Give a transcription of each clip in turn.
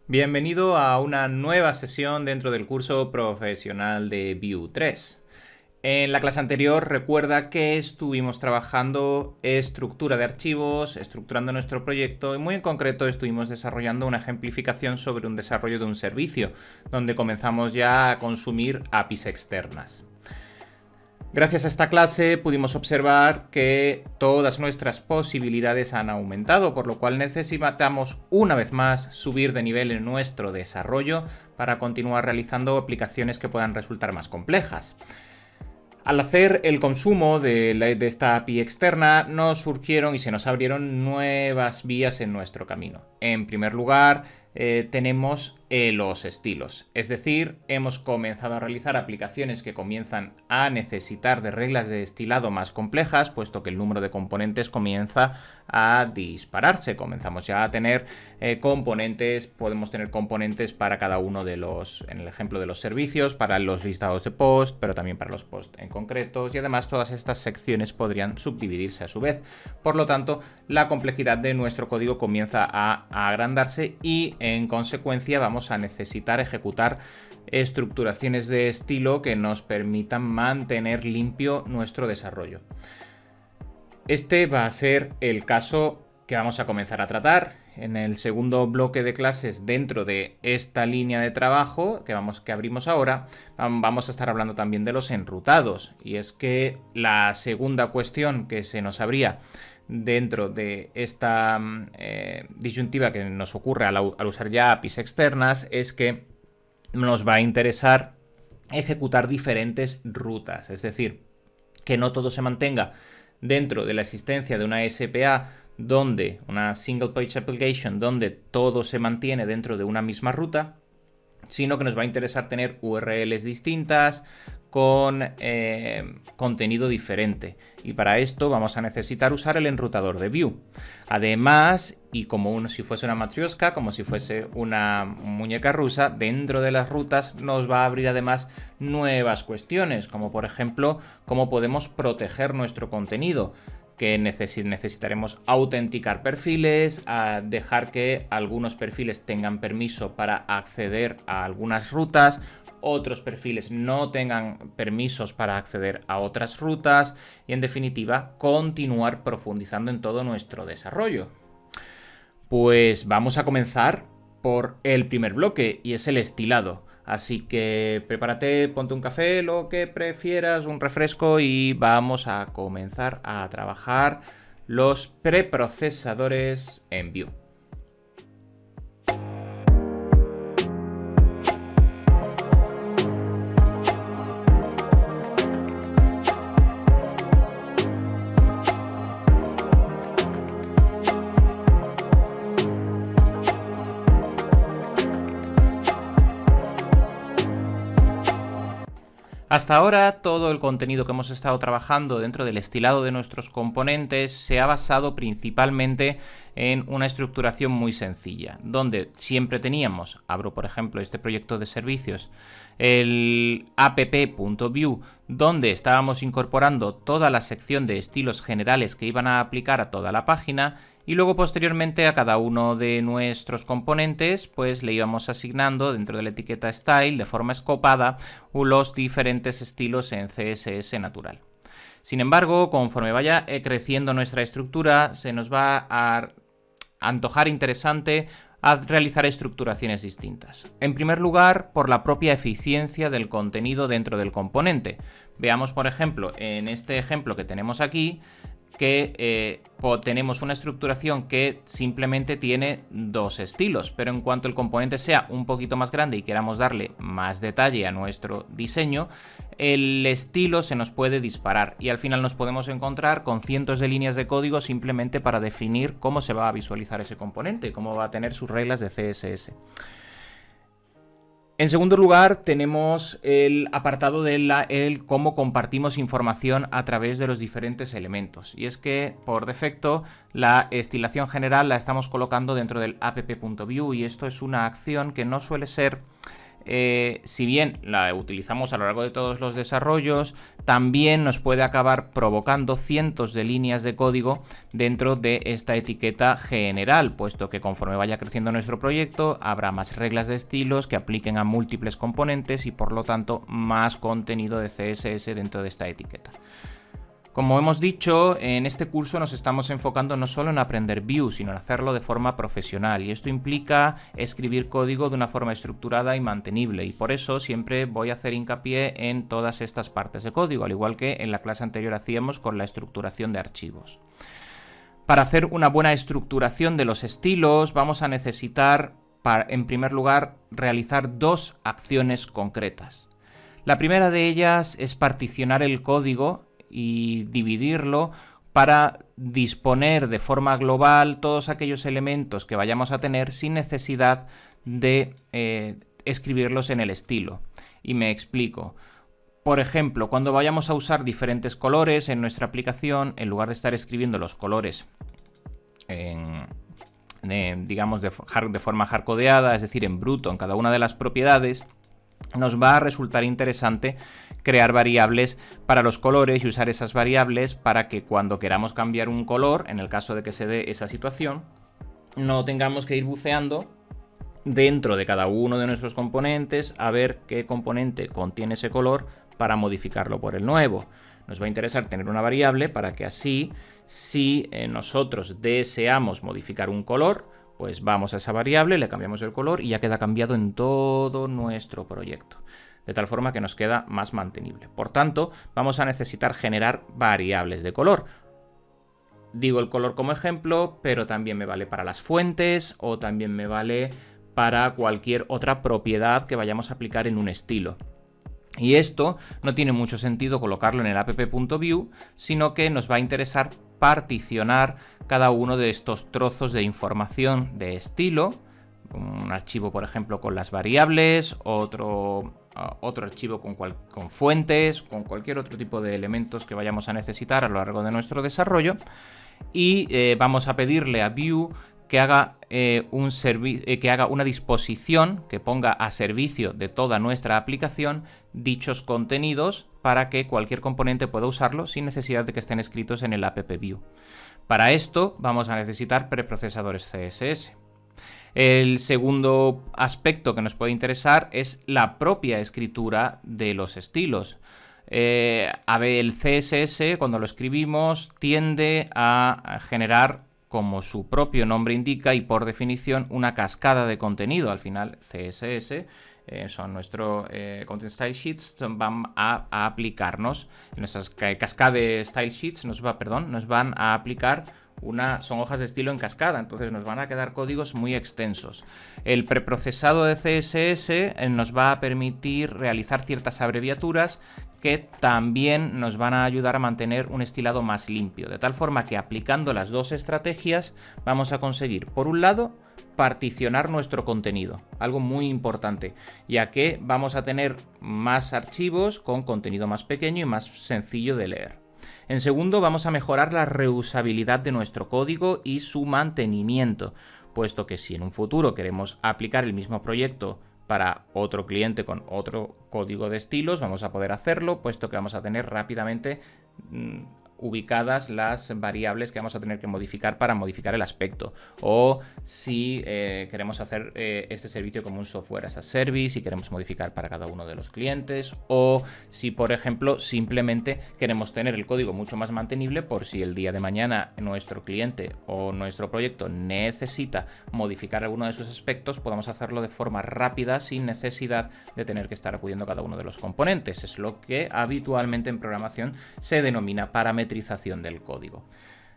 Bienvenido a una nueva sesión dentro del curso profesional de Vue 3. En la clase anterior recuerda que estuvimos trabajando estructura de archivos, estructurando nuestro proyecto y muy en concreto estuvimos desarrollando una ejemplificación sobre un desarrollo de un servicio, donde comenzamos ya a consumir APIs externas. Gracias a esta clase pudimos observar que todas nuestras posibilidades han aumentado, por lo cual necesitamos una vez más subir de nivel en nuestro desarrollo para continuar realizando aplicaciones que puedan resultar más complejas. Al hacer el consumo de esta API externa nos surgieron y se nos abrieron nuevas vías en nuestro camino. En primer lugar, tenemos los estilos, es decir, hemos comenzado a realizar aplicaciones que comienzan a necesitar de reglas de estilado más complejas, puesto que el número de componentes comienza a dispararse. Comenzamos ya a tener componentes, podemos tener componentes para cada uno de los, en el ejemplo de los servicios, para los listados de post, pero también para los posts en concretos, y además todas estas secciones podrían subdividirse a su vez. Por lo tanto, la complejidad de nuestro código comienza a agrandarse y en consecuencia vamos a necesitar ejecutar estructuraciones de estilo que nos permitan mantener limpio nuestro desarrollo. Este va a ser el caso que vamos a comenzar a tratar en el segundo bloque de clases dentro de esta línea de trabajo que abrimos ahora. Vamos a estar hablando también de los enrutados, y es que la segunda cuestión que se nos abría dentro de esta disyuntiva que nos ocurre al usar ya APIs externas es que nos va a interesar ejecutar diferentes rutas, es decir, que no todo se mantenga dentro de la existencia de una SPA, donde una Single Page Application, donde todo se mantiene dentro de una misma ruta, sino que nos va a interesar tener URLs distintas con contenido diferente, y para esto vamos a necesitar usar el enrutador de Vue. Además, y como si fuese una matrioshka, como si fuese una muñeca rusa, dentro de las rutas nos va a abrir además nuevas cuestiones, como por ejemplo cómo podemos proteger nuestro contenido, que necesitaremos autenticar perfiles, dejar que algunos perfiles tengan permiso para acceder a algunas rutas, otros perfiles no tengan permisos para acceder a otras rutas y, en definitiva, continuar profundizando en todo nuestro desarrollo. Pues vamos a comenzar por el primer bloque, y es el estilado. Así que prepárate, ponte un café, lo que prefieras, un refresco, y vamos a comenzar a trabajar los preprocesadores en Vue. Hasta ahora, todo el contenido que hemos estado trabajando dentro del estilado de nuestros componentes se ha basado principalmente en una estructuración muy sencilla, donde siempre teníamos, abro por ejemplo este proyecto de servicios, el app.vue, donde estábamos incorporando toda la sección de estilos generales que iban a aplicar a toda la página, y luego posteriormente a cada uno de nuestros componentes pues le íbamos asignando dentro de la etiqueta style de forma escopada los diferentes estilos en CSS natural. Sin embargo, conforme vaya creciendo nuestra estructura, se nos va a antojar interesante a realizar estructuraciones distintas. En primer lugar, por la propia eficiencia del contenido dentro del componente. Veamos, por ejemplo, en este ejemplo que tenemos aquí, que tenemos una estructuración que simplemente tiene dos estilos, pero en cuanto el componente sea un poquito más grande y queramos darle más detalle a nuestro diseño, el estilo se nos puede disparar y al final nos podemos encontrar con cientos de líneas de código simplemente para definir cómo se va a visualizar ese componente, cómo va a tener sus reglas de CSS. En segundo lugar, tenemos el apartado de cómo compartimos información a través de los diferentes elementos. Y es que, por defecto, la estilación general la estamos colocando dentro del app.vue, y esto es una acción que no suele ser si bien la utilizamos a lo largo de todos los desarrollos, también nos puede acabar provocando cientos de líneas de código dentro de esta etiqueta general, puesto que conforme vaya creciendo nuestro proyecto habrá más reglas de estilos que apliquen a múltiples componentes y por lo tanto más contenido de CSS dentro de esta etiqueta. Como hemos dicho, en este curso nos estamos enfocando no solo en aprender Vue, sino en hacerlo de forma profesional, y esto implica escribir código de una forma estructurada y mantenible, y por eso siempre voy a hacer hincapié en todas estas partes de código, al igual que en la clase anterior hacíamos con la estructuración de archivos. Para hacer una buena estructuración de los estilos vamos a necesitar, en primer lugar, realizar dos acciones concretas. La primera de ellas es particionar el código y dividirlo para disponer de forma global todos aquellos elementos que vayamos a tener sin necesidad de escribirlos en el estilo. Y me explico. Por ejemplo, cuando vayamos a usar diferentes colores en nuestra aplicación, en lugar de estar escribiendo los colores digamos de forma hardcodeada, es decir, en bruto en cada una de las propiedades, nos va a resultar interesante crear variables para los colores y usar esas variables para que cuando queramos cambiar un color, en el caso de que se dé esa situación, no tengamos que ir buceando dentro de cada uno de nuestros componentes a ver qué componente contiene ese color para modificarlo por el nuevo. Nos va a interesar tener una variable para que así, si nosotros deseamos modificar un color, pues vamos a esa variable, le cambiamos el color y ya queda cambiado en todo nuestro proyecto, de tal forma que nos queda más mantenible. Por tanto, vamos a necesitar generar variables de color. Digo el color como ejemplo, pero también me vale para las fuentes o también me vale para cualquier otra propiedad que vayamos a aplicar en un estilo. Y esto no tiene mucho sentido colocarlo en el app.vue, sino que nos va a interesar particionar cada uno de estos trozos de información de estilo, un archivo por ejemplo con las variables, otro archivo con fuentes, con cualquier otro tipo de elementos que vayamos a necesitar a lo largo de nuestro desarrollo, y vamos a pedirle a Vue que haga una disposición que ponga a servicio de toda nuestra aplicación dichos contenidos para que cualquier componente pueda usarlo sin necesidad de que estén escritos en el app.vue. Para esto vamos a necesitar preprocesadores CSS. El segundo aspecto que nos puede interesar es la propia escritura de los estilos. El CSS, cuando lo escribimos, tiende a generar, como su propio nombre indica y por definición, una cascada de contenido. Al final, CSS son nuestros Content Style Sheets, van a aplicarnos, nuestras cascade Style Sheets nos van a aplicar son hojas de estilo en cascada, entonces nos van a quedar códigos muy extensos. El preprocesado de CSS nos va a permitir realizar ciertas abreviaturas que también nos van a ayudar a mantener un estilado más limpio, de tal forma que aplicando las dos estrategias vamos a conseguir, por un lado, particionar nuestro contenido, algo muy importante, ya que vamos a tener más archivos con contenido más pequeño y más sencillo de leer. En segundo, vamos a mejorar la reusabilidad de nuestro código y su mantenimiento, puesto que si en un futuro queremos aplicar el mismo proyecto para otro cliente con otro código de estilos, vamos a poder hacerlo, puesto que vamos a tener rápidamente ubicadas las variables que vamos a tener que modificar para modificar el aspecto, o si queremos hacer este servicio como un software as a service y queremos modificar para cada uno de los clientes, o si por ejemplo simplemente queremos tener el código mucho más mantenible por si el día de mañana nuestro cliente o nuestro proyecto necesita modificar alguno de sus aspectos, podamos hacerlo de forma rápida sin necesidad de tener que estar acudiendo a cada uno de los componentes. Es lo que habitualmente en programación se denomina parametrización del código.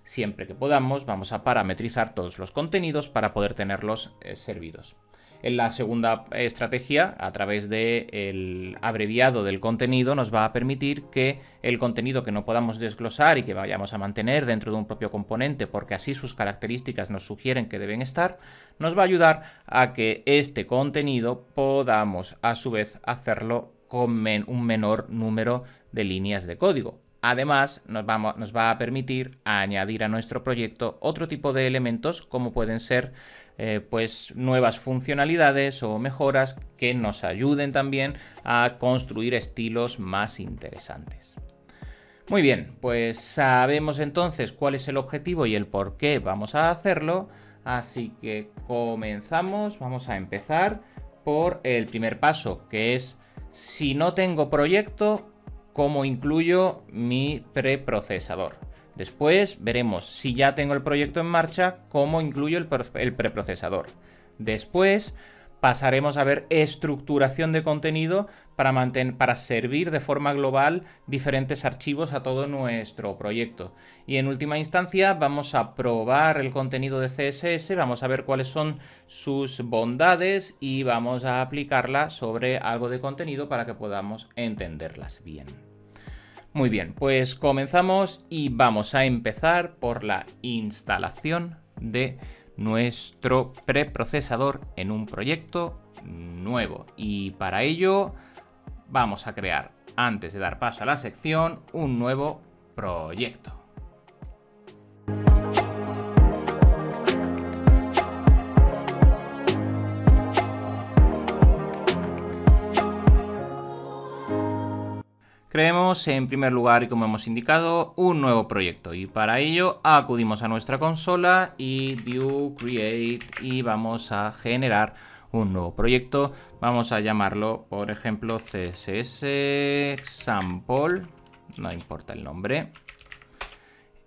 Siempre que podamos, vamos a parametrizar todos los contenidos para poder tenerlos servidos. En la segunda estrategia, a través del abreviado del contenido, nos va a permitir que el contenido que no podamos desglosar y que vayamos a mantener dentro de un propio componente, porque así sus características nos sugieren que deben estar, nos va a ayudar a que este contenido podamos a su vez hacerlo con un menor número de líneas de código. Además, nos va a permitir añadir a nuestro proyecto otro tipo de elementos, como pueden ser pues nuevas funcionalidades o mejoras que nos ayuden también a construir estilos más interesantes. Muy bien, pues sabemos entonces cuál es el objetivo y el por qué vamos a hacerlo, así que comenzamos. Vamos a empezar por el primer paso, que es: si no tengo proyecto, ¿cómo incluyo mi preprocesador? Después veremos, si ya tengo el proyecto en marcha, cómo incluyo el preprocesador. Después pasaremos a ver estructuración de contenido para servir de forma global diferentes archivos a todo nuestro proyecto. Y en última instancia vamos a probar el contenido de CSS, vamos a ver cuáles son sus bondades y vamos a aplicarla sobre algo de contenido para que podamos entenderlas bien. Muy bien, pues comenzamos y vamos a empezar por la instalación de nuestro preprocesador en un proyecto nuevo. Y para ello vamos a crear, antes de dar paso a la sección, un nuevo proyecto. Creemos en primer lugar, y como hemos indicado, un nuevo proyecto, y para ello acudimos a nuestra consola y View, Create, y vamos a generar un nuevo proyecto. Vamos a llamarlo, por ejemplo, CSS Example, no importa el nombre.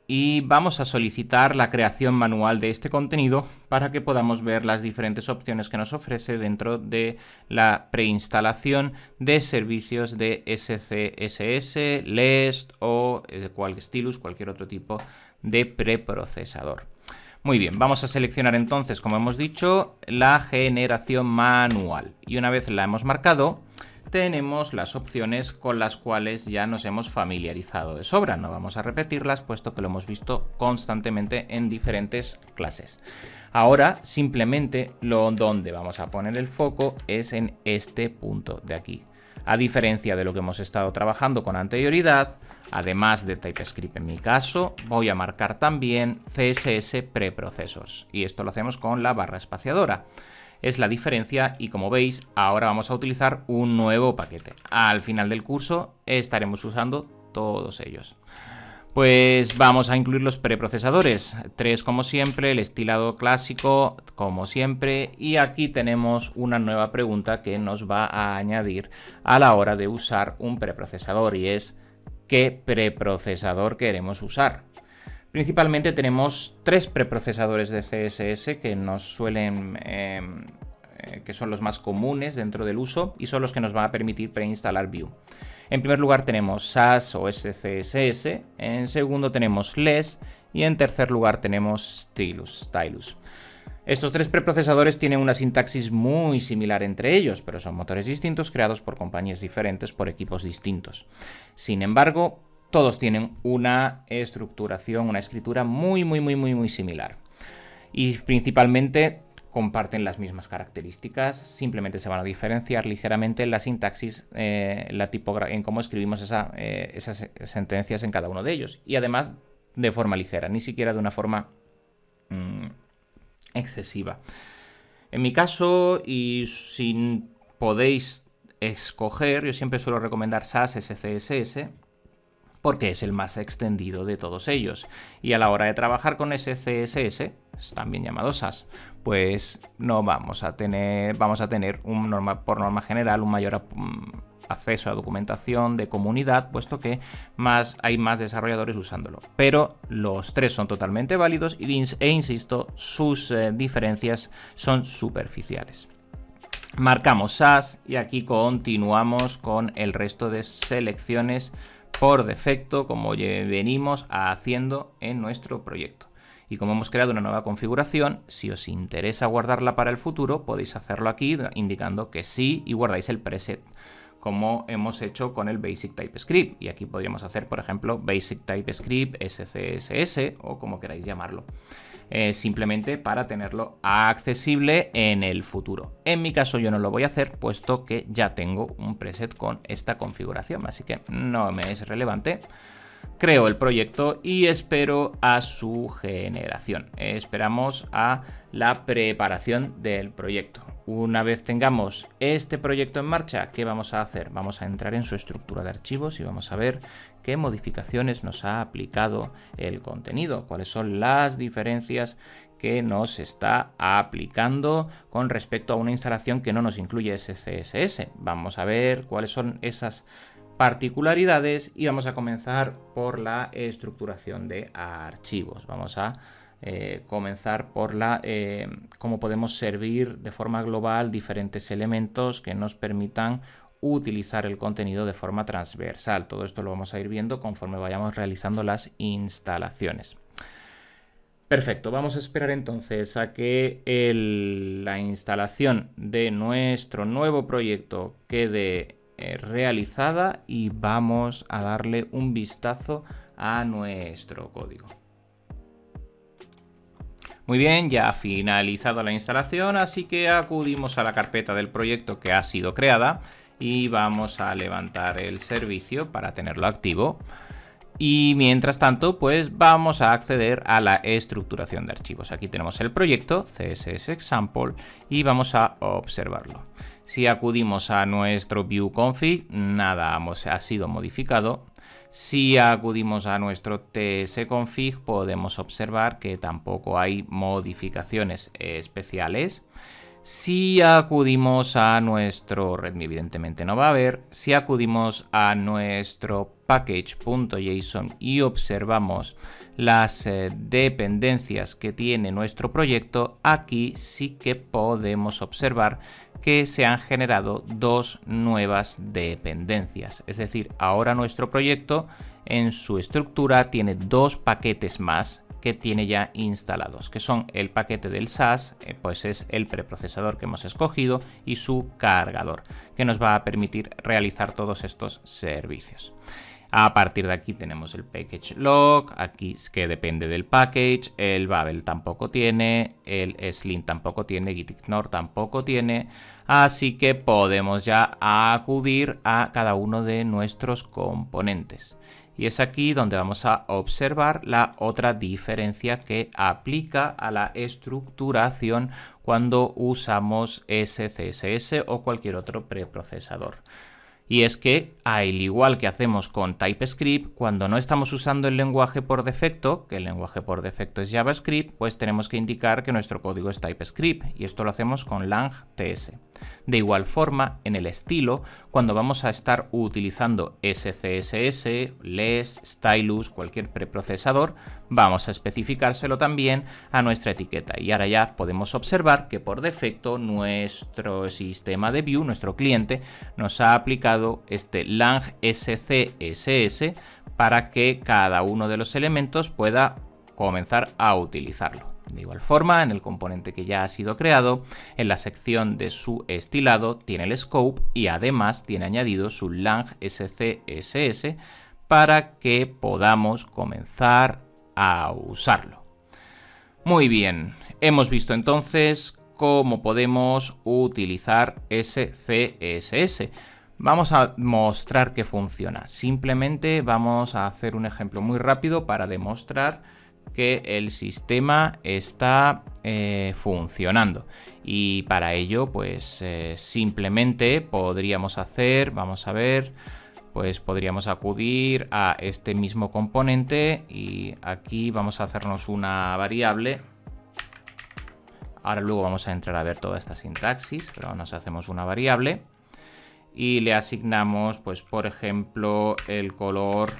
Y vamos a solicitar la creación manual de este contenido para que podamos ver las diferentes opciones que nos ofrece dentro de la preinstalación de servicios de SCSS, LEST o Stylus, cualquier otro tipo de preprocesador. Muy bien, vamos a seleccionar entonces, como hemos dicho, la generación manual. Y una vez la hemos marcado, tenemos las opciones con las cuales ya nos hemos familiarizado de sobra. No vamos a repetirlas, puesto que lo hemos visto constantemente en diferentes clases. Ahora, simplemente, donde vamos a poner el foco es en este punto de aquí. A diferencia de lo que hemos estado trabajando con anterioridad, además de TypeScript en mi caso, voy a marcar también CSS Preprocessors. Y esto lo hacemos con la barra espaciadora. Es la diferencia y, como veis, ahora vamos a utilizar un nuevo paquete. Al final del curso estaremos usando todos ellos. Pues vamos a incluir los preprocesadores. 3 como siempre, el estilado clásico como siempre. Y aquí tenemos una nueva pregunta que nos va a añadir a la hora de usar un preprocesador, y es: ¿qué preprocesador queremos usar? Principalmente tenemos 3 preprocesadores de CSS que nos suelen, que son los más comunes dentro del uso y son los que nos van a permitir preinstalar Vue. En primer lugar tenemos Sass o SCSS, en segundo tenemos LESS y en tercer lugar tenemos Stylus. Estos 3 preprocesadores tienen una sintaxis muy similar entre ellos, pero son motores distintos creados por compañías diferentes por equipos distintos. Sin embargo, todos tienen una estructuración, una escritura muy similar. Y principalmente comparten las mismas características, simplemente se van a diferenciar ligeramente en la sintaxis, en cómo escribimos esas sentencias en cada uno de ellos. Y además de forma ligera, ni siquiera de una forma excesiva. En mi caso, y si podéis escoger, yo siempre suelo recomendar Sass SCSS, porque es el más extendido de todos ellos. Y a la hora de trabajar con SCSS, también llamado Sass, pues no vamos a tener por norma general un mayor acceso a documentación de comunidad, puesto que hay más desarrolladores usándolo. Pero los 3 son totalmente válidos e insisto, sus diferencias son superficiales. Marcamos Sass y aquí continuamos con el resto de selecciones por defecto, como venimos haciendo en nuestro proyecto. Y como hemos creado una nueva configuración, si os interesa guardarla para el futuro, podéis hacerlo aquí indicando que sí y guardáis el preset, como hemos hecho con el Basic TypeScript. Y aquí podríamos hacer, por ejemplo, Basic TypeScript SCSS o como queráis llamarlo. Simplemente para tenerlo accesible en el futuro. En mi caso yo no lo voy a hacer, puesto que ya tengo un preset con esta configuración, así que no me es relevante. creo el proyecto y espero a su generación. Esperamos a la preparación del proyecto. Una vez tengamos este proyecto en marcha, ¿qué vamos a hacer? Vamos a entrar en su estructura de archivos y vamos a ver qué modificaciones nos ha aplicado el contenido, cuáles son las diferencias que nos está aplicando con respecto a una instalación que no nos incluye SCSS. Vamos a ver cuáles son esas particularidades y vamos a comenzar por la estructuración de archivos. Vamos a comenzar por cómo podemos servir de forma global diferentes elementos que nos permitan utilizar el contenido de forma transversal. Todo esto lo vamos a ir viendo conforme vayamos realizando las instalaciones. Perfecto, vamos a esperar entonces a que la instalación de nuestro nuevo proyecto quede realizada y vamos a darle un vistazo a nuestro código. Muy bien, ya ha finalizado la instalación, así que acudimos a la carpeta del proyecto que ha sido creada y vamos a levantar el servicio para tenerlo activo. Y mientras tanto, pues vamos a acceder a la estructuración de archivos. Aquí tenemos el proyecto CSS Example y vamos a observarlo. Si acudimos a nuestro view config, nada ha sido modificado. Si acudimos a nuestro tsconfig, podemos observar que tampoco hay modificaciones especiales. Si acudimos a nuestro readme, evidentemente no va a haber. Si acudimos a nuestro package.json y observamos las dependencias que tiene nuestro proyecto, aquí sí que podemos observar que se han generado dos nuevas dependencias. Es decir, ahora nuestro proyecto en su estructura tiene dos paquetes más que tiene ya instalados, que son el paquete del SAS, pues es el preprocesador que hemos escogido, y su cargador, que nos va a permitir realizar todos estos servicios. A partir de aquí tenemos el package log, aquí que depende del package, el Babel tampoco tiene, el Slim tampoco tiene, gitignore tampoco tiene, así que podemos ya acudir a cada uno de nuestros componentes. Y es aquí donde vamos a observar la otra diferencia que aplica a la estructuración cuando usamos SCSS o cualquier otro preprocesador. Y es que, al igual que hacemos con TypeScript, cuando no estamos usando el lenguaje por defecto, que el lenguaje por defecto es JavaScript, pues tenemos que indicar que nuestro código es TypeScript, y esto lo hacemos con lang.ts. De igual forma, en el estilo, cuando vamos a estar utilizando SCSS, LESS, Stylus, cualquier preprocesador, vamos a especificárselo también a nuestra etiqueta. Y ahora ya podemos observar que por defecto nuestro sistema de Vue, nuestro cliente, nos ha aplicado este lang SCSS para que cada uno de los elementos pueda comenzar a utilizarlo. De igual forma, en el componente que ya ha sido creado, en la sección de su estilado tiene el scope y además tiene añadido su lang SCSS para que podamos comenzar a usarlo. Muy bien, hemos visto entonces cómo podemos utilizar SCSS. Vamos a mostrar que funciona. Simplemente vamos a hacer un ejemplo muy rápido para demostrar que el sistema está funcionando, y para ello pues simplemente podríamos hacer, vamos a ver, pues podríamos acudir a este mismo componente y aquí vamos a hacernos una variable. Ahora luego vamos a entrar a ver toda esta sintaxis, pero nos hacemos una variable y le asignamos, pues por ejemplo, el color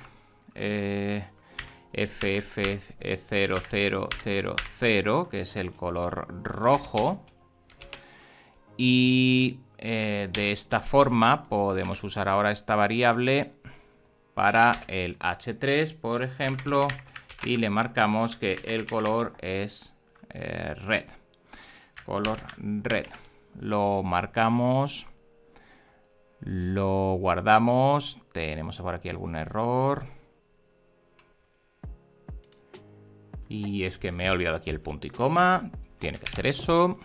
FF0000, que es el color rojo, y de esta forma podemos usar ahora esta variable para el H3, por ejemplo, y le marcamos que el color es red, color red. Lo marcamos, lo guardamos, tenemos por aquí algún error. Y es que me he olvidado aquí el punto y coma. Tiene que ser eso.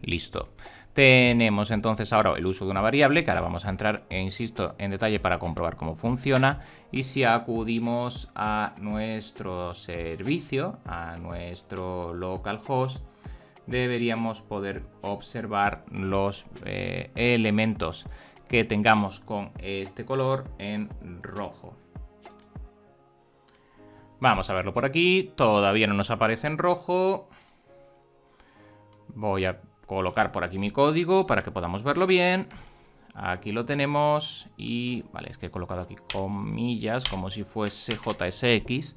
Listo. Tenemos entonces ahora el uso de una variable, que ahora vamos a entrar, insisto, en detalle para comprobar cómo funciona. Y si acudimos a nuestro servicio, a nuestro localhost, deberíamos poder observar los elementos que tengamos con este color en rojo. Vamos a verlo por aquí, todavía no nos aparece en rojo. Voy a colocar por aquí mi código para que podamos verlo bien. Aquí lo tenemos y vale, es que he colocado aquí comillas como si fuese JSX,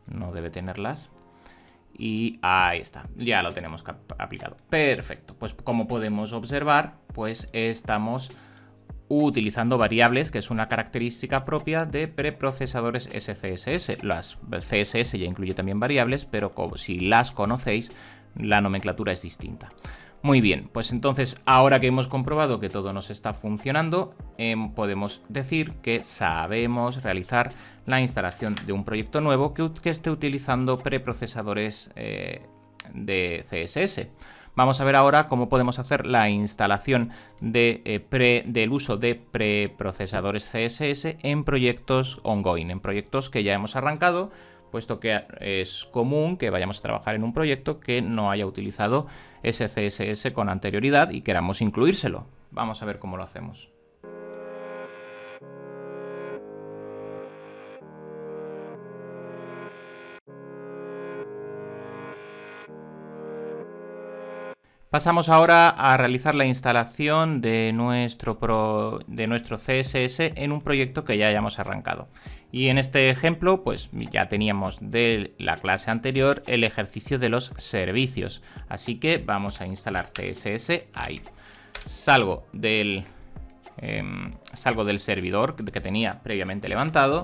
no debe tenerlas. Y ahí está, ya lo tenemos aplicado. Perfecto, pues como podemos observar, pues estamos utilizando variables, que es una característica propia de preprocesadores SCSS. Las CSS ya incluye también variables, pero si las conocéis, la nomenclatura es distinta. Muy bien, pues entonces ahora que hemos comprobado que todo nos está funcionando, podemos decir que sabemos realizar la instalación de un proyecto nuevo que esté utilizando preprocesadores de CSS. Vamos a ver ahora cómo podemos hacer la instalación del uso de preprocesadores CSS en proyectos ongoing, en proyectos que ya hemos arrancado, puesto que es común que vayamos a trabajar en un proyecto que no haya utilizado ese CSS con anterioridad y queramos incluírselo. Vamos a ver cómo lo hacemos. Pasamos ahora a realizar la instalación de nuestro CSS en un proyecto que ya hayamos arrancado. Y en este ejemplo, pues ya teníamos de la clase anterior el ejercicio de los servicios. Así que vamos a instalar CSS ahí. Salgo del servidor que tenía previamente levantado.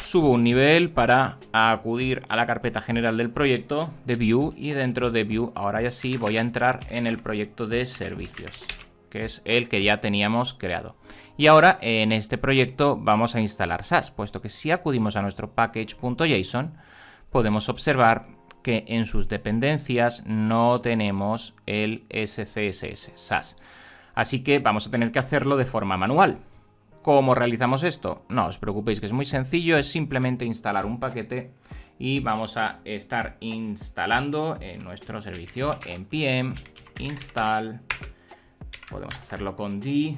Subo un nivel para acudir a la carpeta general del proyecto de Vue y dentro de Vue ahora ya sí voy a entrar en el proyecto de servicios, que es el que ya teníamos creado. Y ahora en este proyecto vamos a instalar Sass, puesto que si acudimos a nuestro package.json podemos observar que en sus dependencias no tenemos el SCSS, Sass. Así que vamos a tener que hacerlo de forma manual. ¿Cómo realizamos esto? No os preocupéis, que es muy sencillo, es simplemente instalar un paquete y vamos a estar instalando en nuestro servicio npm install, podemos hacerlo con d,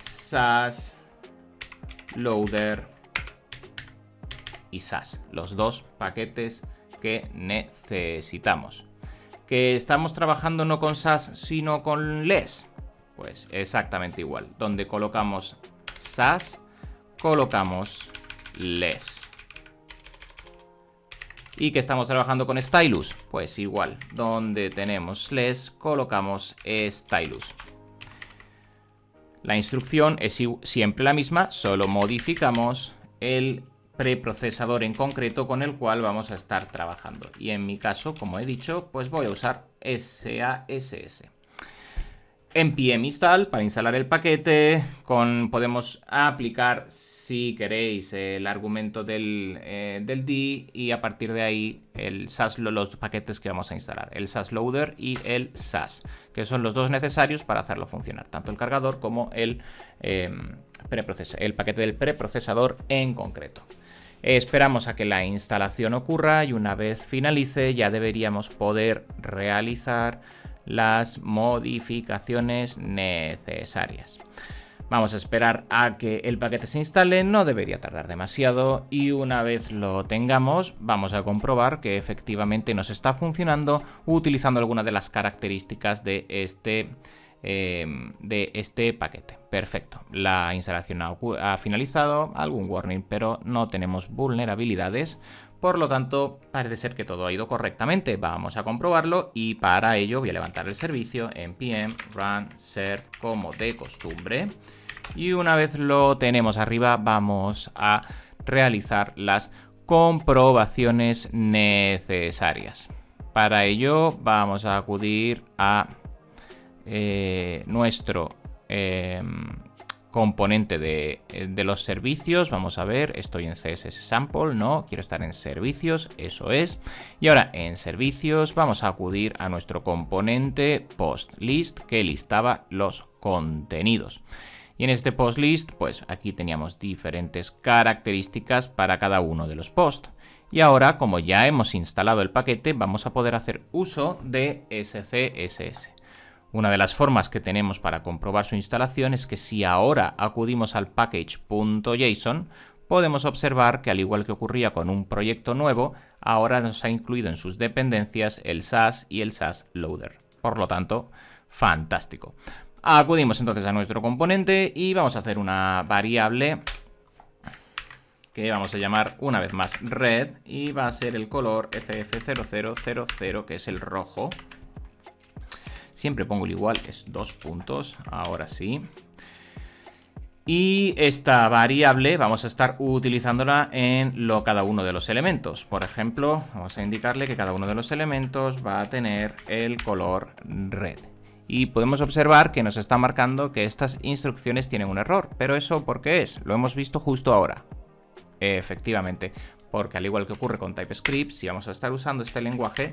sass, loader y sass, los dos paquetes que necesitamos. ¿Que estamos trabajando no con sass sino con less? Pues exactamente igual, donde colocamos sass, colocamos less. ¿Y que estamos trabajando con stylus? Pues igual, donde tenemos less, colocamos stylus. La instrucción es siempre la misma, solo modificamos el preprocesador en concreto con el cual vamos a estar trabajando. Y en mi caso, como he dicho, pues voy a usar SASS. npm install para instalar el paquete, podemos aplicar si queréis el argumento del D y a partir de ahí los paquetes que vamos a instalar, el sass loader y el sass, que son los dos necesarios para hacerlo funcionar, tanto el cargador como el paquete del preprocesador en concreto. Esperamos a que la instalación ocurra y una vez finalice ya deberíamos poder realizar las modificaciones necesarias. Vamos a esperar a que el paquete se instale, no debería tardar demasiado y una vez lo tengamos vamos a comprobar que efectivamente nos está funcionando utilizando alguna de las características de este paquete. Perfecto, la instalación ha finalizado, algún warning, pero no tenemos vulnerabilidades. Por lo tanto, parece ser que todo ha ido correctamente. Vamos a comprobarlo y para ello voy a levantar el servicio npm run serve como de costumbre. Y una vez lo tenemos arriba, vamos a realizar las comprobaciones necesarias. Para ello vamos a acudir a nuestro componente de los servicios. Vamos a ver, estoy en CSS Sample, no, quiero estar en servicios, eso es. Y ahora en servicios vamos a acudir a nuestro componente PostList que listaba los contenidos. Y en este PostList, pues aquí teníamos diferentes características para cada uno de los posts. Y ahora, como ya hemos instalado el paquete, vamos a poder hacer uso de SCSS. Una de las formas que tenemos para comprobar su instalación es que si ahora acudimos al package.json, podemos observar que, al igual que ocurría con un proyecto nuevo, ahora nos ha incluido en sus dependencias el SAS y el SAS Loader. Por lo tanto, fantástico. Acudimos entonces a nuestro componente y vamos a hacer una variable que vamos a llamar una vez más red y va a ser el color FF0000, que es el rojo. Siempre pongo el igual, es 2 puntos, ahora sí. Y esta variable vamos a estar utilizándola en cada uno de los elementos. Por ejemplo, vamos a indicarle que cada uno de los elementos va a tener el color red. Y podemos observar que nos está marcando que estas instrucciones tienen un error. ¿Pero eso por qué es? Lo hemos visto justo ahora. Efectivamente, porque al igual que ocurre con TypeScript, si vamos a estar usando este lenguaje,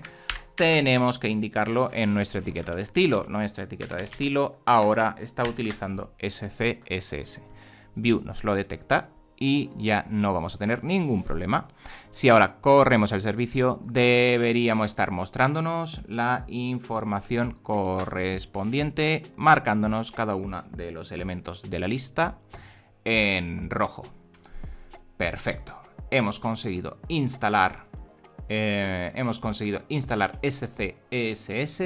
tenemos que indicarlo en nuestra etiqueta de estilo. Nuestra etiqueta de estilo ahora está utilizando SCSS. Vue nos lo detecta y ya no vamos a tener ningún problema. Si ahora corremos el servicio, deberíamos estar mostrándonos la información correspondiente, marcándonos cada uno de los elementos de la lista en rojo. Perfecto. Hemos conseguido instalar SCSS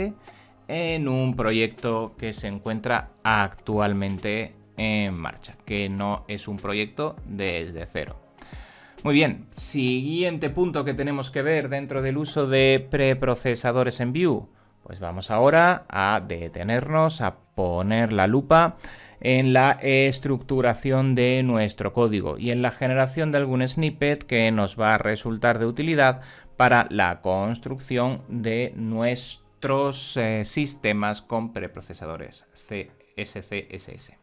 en un proyecto que se encuentra actualmente en marcha, que no es un proyecto desde cero. Muy bien, siguiente punto que tenemos que ver dentro del uso de preprocesadores en Vue. Pues vamos ahora a detenernos, a poner la lupa en la estructuración de nuestro código y en la generación de algún snippet que nos va a resultar de utilidad para la construcción de nuestros sistemas con preprocesadores SCSS.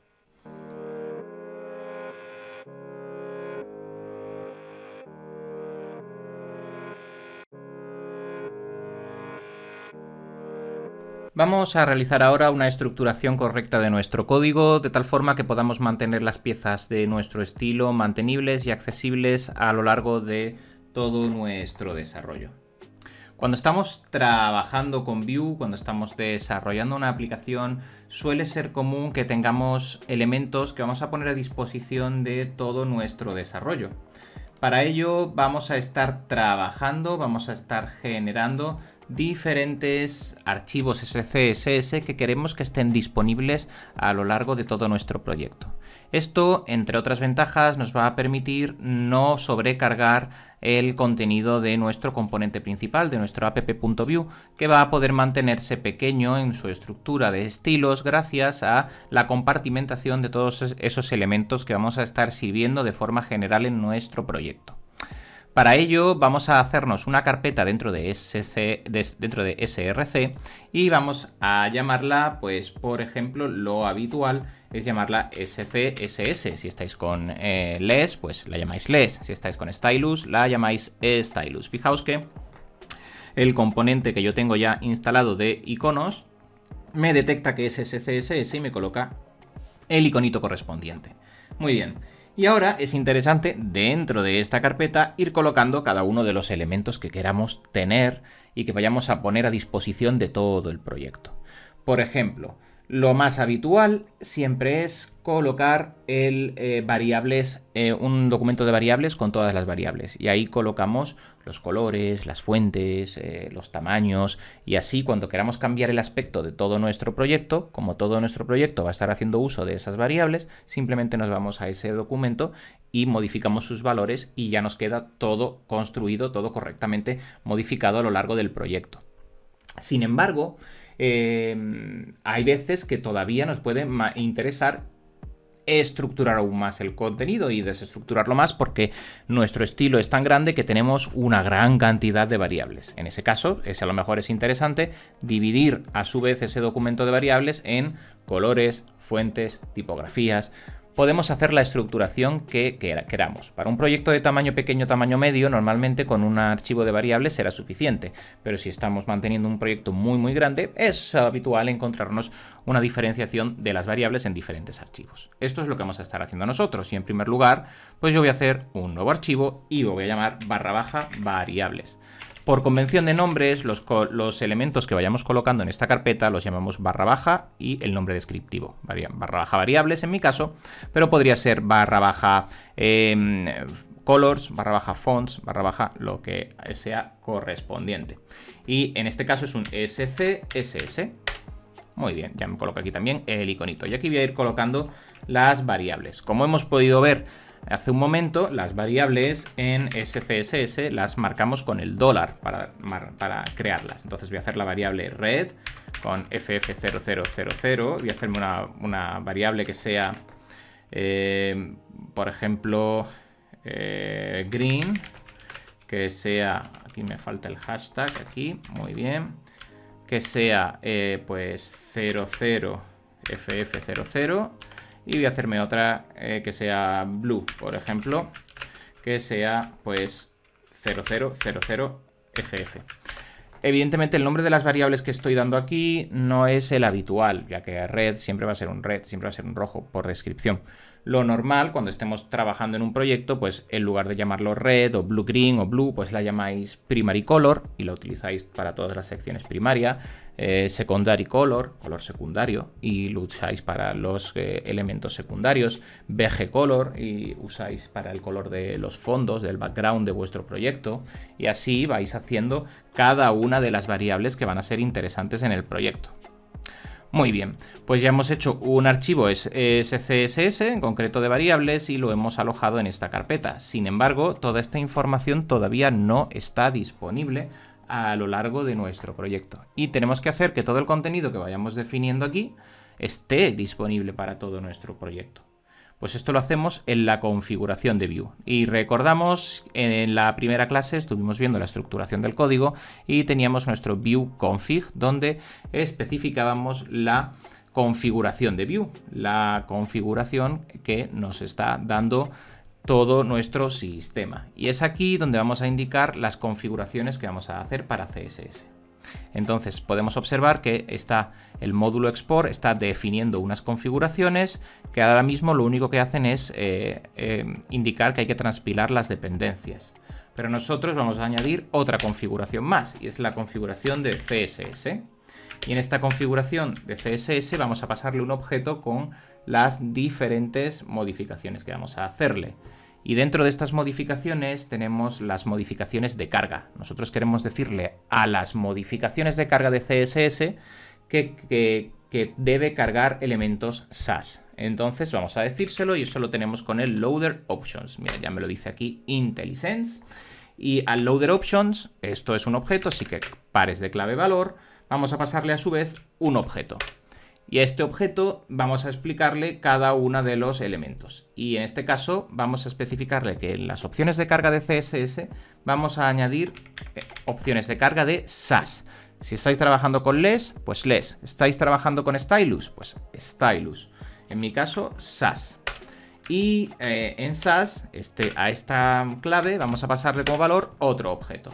Vamos a realizar ahora una estructuración correcta de nuestro código, de tal forma que podamos mantener las piezas de nuestro estilo mantenibles y accesibles a lo largo de todo nuestro desarrollo. Cuando estamos trabajando con Vue, cuando estamos desarrollando una aplicación, suele ser común que tengamos elementos que vamos a poner a disposición de todo nuestro desarrollo. Para ello vamos a estar trabajando, vamos a estar generando diferentes archivos SCSS que queremos que estén disponibles a lo largo de todo nuestro proyecto. Esto, entre otras ventajas, nos va a permitir no sobrecargar el contenido de nuestro componente principal, de nuestro app.vue, que va a poder mantenerse pequeño en su estructura de estilos gracias a la compartimentación de todos esos elementos que vamos a estar sirviendo de forma general en nuestro proyecto. Para ello vamos a hacernos una carpeta dentro de src y vamos a llamarla, pues por ejemplo, lo habitual es llamarla SCSS. Si estáis con less, pues la llamáis less. Si estáis con stylus, la llamáis stylus. Fijaos que el componente que yo tengo ya instalado de iconos me detecta que es SCSS y me coloca el iconito correspondiente. Muy bien. Y ahora es interesante, dentro de esta carpeta, ir colocando cada uno de los elementos que queramos tener y que vayamos a poner a disposición de todo el proyecto. Por ejemplo, lo más habitual siempre es colocar un documento de variables con todas las variables. Y ahí colocamos los colores, las fuentes, los tamaños, y así cuando queramos cambiar el aspecto de todo nuestro proyecto, como todo nuestro proyecto va a estar haciendo uso de esas variables, simplemente nos vamos a ese documento y modificamos sus valores y ya nos queda todo construido, todo correctamente modificado a lo largo del proyecto. Sin embargo, hay veces que todavía nos puede interesar estructurar aún más el contenido y desestructurarlo más porque nuestro estilo es tan grande que tenemos una gran cantidad de variables. En ese caso, a lo mejor es interesante dividir a su vez ese documento de variables en colores, fuentes, tipografías. podemos hacer la estructuración que queramos. Para un proyecto de tamaño pequeño, tamaño medio, normalmente con un archivo de variables será suficiente, pero si estamos manteniendo un proyecto muy grande, es habitual encontrarnos una diferenciación de las variables en diferentes archivos. Esto es lo que vamos a estar haciendo nosotros, y en primer lugar, pues yo voy a hacer un nuevo archivo y lo voy a llamar _variables. Por convención de nombres, los elementos que vayamos colocando en esta carpeta los llamamos _ y el nombre descriptivo. _ variables en mi caso, pero podría ser _ colors, _ fonts, _ lo que sea correspondiente. Y en este caso es un scss. Muy bien, ya me coloco aquí también el iconito. Y aquí voy a ir colocando las variables. Como hemos podido ver hace un momento, las variables en SCSS las marcamos con el $, para crearlas. Entonces voy a hacer la variable red con ff0000. Voy a hacerme una variable que sea, por ejemplo, green, que sea, aquí me falta el hashtag, aquí, muy bien, que sea pues 00ff00. Y voy a hacerme otra que sea blue, por ejemplo, que sea pues 0000ff. Evidentemente el nombre de las variables que estoy dando aquí no es el habitual, ya que red siempre va a ser un red, siempre va a ser un rojo por descripción. Lo normal, cuando estemos trabajando en un proyecto, pues en lugar de llamarlo red o blue green o blue, pues la llamáis primary color y la utilizáis para todas las secciones primaria, secondary color, color secundario, y lo usáis para los elementos secundarios, BG color, y usáis para el color de los fondos, del background de vuestro proyecto, y así vais haciendo cada una de las variables que van a ser interesantes en el proyecto. Muy bien, pues ya hemos hecho un archivo SCSS, en concreto de variables, y lo hemos alojado en esta carpeta. Sin embargo, toda esta información todavía no está disponible a lo largo de nuestro proyecto. Y tenemos que hacer que todo el contenido que vayamos definiendo aquí esté disponible para todo nuestro proyecto. Pues esto lo hacemos en la configuración de Vue. Y recordamos, en la primera clase estuvimos viendo la estructuración del código y teníamos nuestro Vue config, donde especificábamos la configuración de Vue, la configuración que nos está dando todo nuestro sistema. Y es aquí donde vamos a indicar las configuraciones que vamos a hacer para CSS. Entonces podemos observar que el módulo export está definiendo unas configuraciones que ahora mismo lo único que hacen es indicar que hay que transpilar las dependencias. Pero nosotros vamos a añadir otra configuración más, y es la configuración de CSS. Y en esta configuración de CSS vamos a pasarle un objeto con las diferentes modificaciones que vamos a hacerle. Y dentro de estas modificaciones tenemos las modificaciones de carga. Nosotros queremos decirle a las modificaciones de carga de CSS que debe cargar elementos Sass. Entonces vamos a decírselo, y eso lo tenemos con el Loader Options. Mira, ya me lo dice aquí IntelliSense. Y al Loader Options, esto es un objeto, así que pares de clave valor, vamos a pasarle a su vez un objeto. Y a este objeto vamos a explicarle cada uno de los elementos. Y en este caso vamos a especificarle que en las opciones de carga de CSS vamos a añadir opciones de carga de Sass. Si estáis trabajando con less, pues less. ¿Estáis trabajando con stylus? Pues stylus. En mi caso, Sass. Y en Sass, a esta clave vamos a pasarle como valor otro objeto.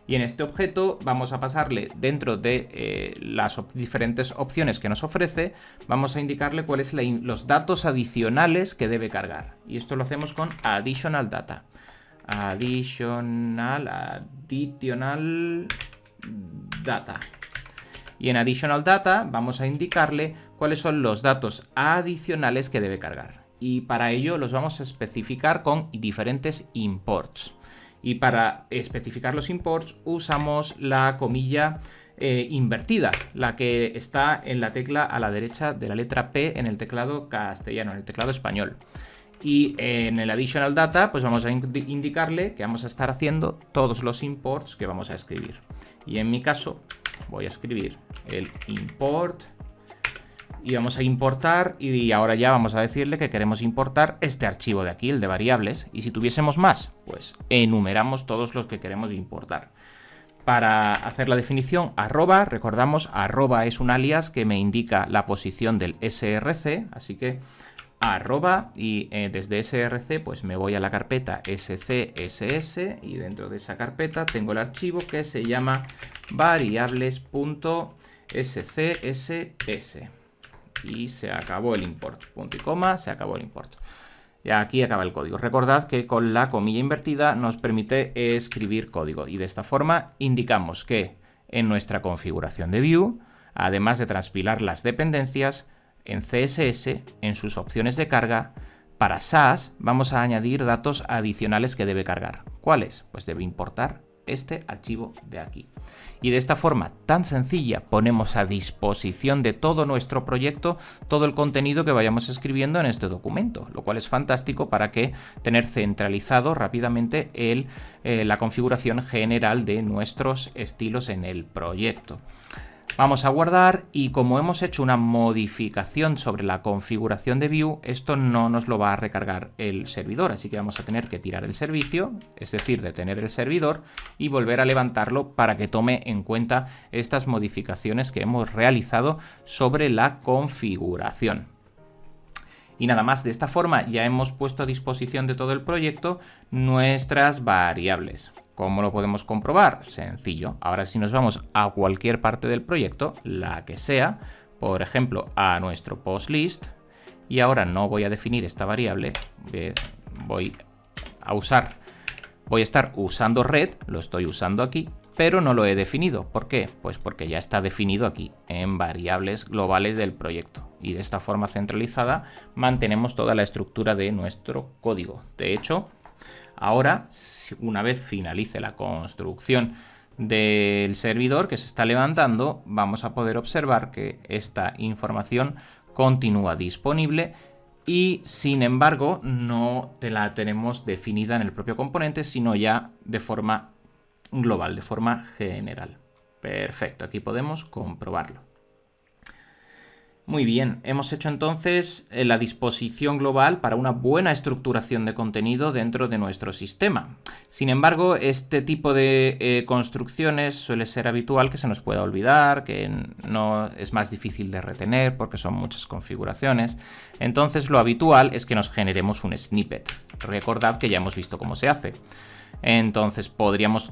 Y en este objeto vamos a pasarle, dentro de las diferentes opciones que nos ofrece, vamos a indicarle cuáles son los datos adicionales que debe cargar. Y esto lo hacemos con additional data. Additional data. Y en additional data vamos a indicarle cuáles son los datos adicionales que debe cargar. Y para ello los vamos a especificar con diferentes imports. Y para especificar los imports usamos la comilla invertida, la que está en la tecla a la derecha de la letra P en el teclado castellano, en el teclado español. Y en el additional data pues vamos a indicarle que vamos a estar haciendo todos los imports que vamos a escribir. Y en mi caso voy a escribir el import. Y vamos a importar, y ahora ya vamos a decirle que queremos importar este archivo de aquí, el de variables. Y si tuviésemos más, pues enumeramos todos los que queremos importar. Para hacer la definición, arroba, recordamos, arroba es un alias que me indica la posición del src, así que arroba y desde src pues me voy a la carpeta scss y dentro de esa carpeta tengo el archivo que se llama variables.scss y se acabó el import, punto y coma, se acabó el import. Y aquí acaba el código. Recordad que con la comilla invertida nos permite escribir código y de esta forma indicamos que en nuestra configuración de Vue, además de transpilar las dependencias, en CSS, en sus opciones de carga, para Sass vamos a añadir datos adicionales que debe cargar. ¿Cuáles? Pues debe importar este archivo de aquí. Y de esta forma tan sencilla ponemos a disposición de todo nuestro proyecto todo el contenido que vayamos escribiendo en este documento, lo cual es fantástico para que tener centralizado rápidamente la configuración general de nuestros estilos en el proyecto. Vamos a guardar y como hemos hecho una modificación sobre la configuración de Vue, esto no nos lo va a recargar el servidor, así que vamos a tener que tirar el servicio, es decir, detener el servidor y volver a levantarlo para que tome en cuenta estas modificaciones que hemos realizado sobre la configuración. Y nada más, de esta forma ya hemos puesto a disposición de todo el proyecto nuestras variables. ¿Cómo lo podemos comprobar? Sencillo. Ahora si nos vamos a cualquier parte del proyecto, la que sea, por ejemplo a nuestro post list, y ahora no voy a definir esta variable, voy a estar usando red, lo estoy usando aquí, pero no lo he definido. ¿Por qué? Pues porque ya está definido aquí en variables globales del proyecto y de esta forma centralizada mantenemos toda la estructura de nuestro código. De hecho, ahora, una vez finalice la construcción del servidor que se está levantando, vamos a poder observar que esta información continúa disponible y, sin embargo, no la tenemos definida en el propio componente, sino ya de forma global, de forma general. Perfecto, aquí podemos comprobarlo. Muy bien, hemos hecho entonces la disposición global para una buena estructuración de contenido dentro de nuestro sistema. Sin embargo, este tipo de construcciones suele ser habitual que se nos pueda olvidar, que no es más difícil de retener porque son muchas configuraciones. Entonces lo habitual es que nos generemos un snippet. Recordad que ya hemos visto cómo se hace. Entonces podríamos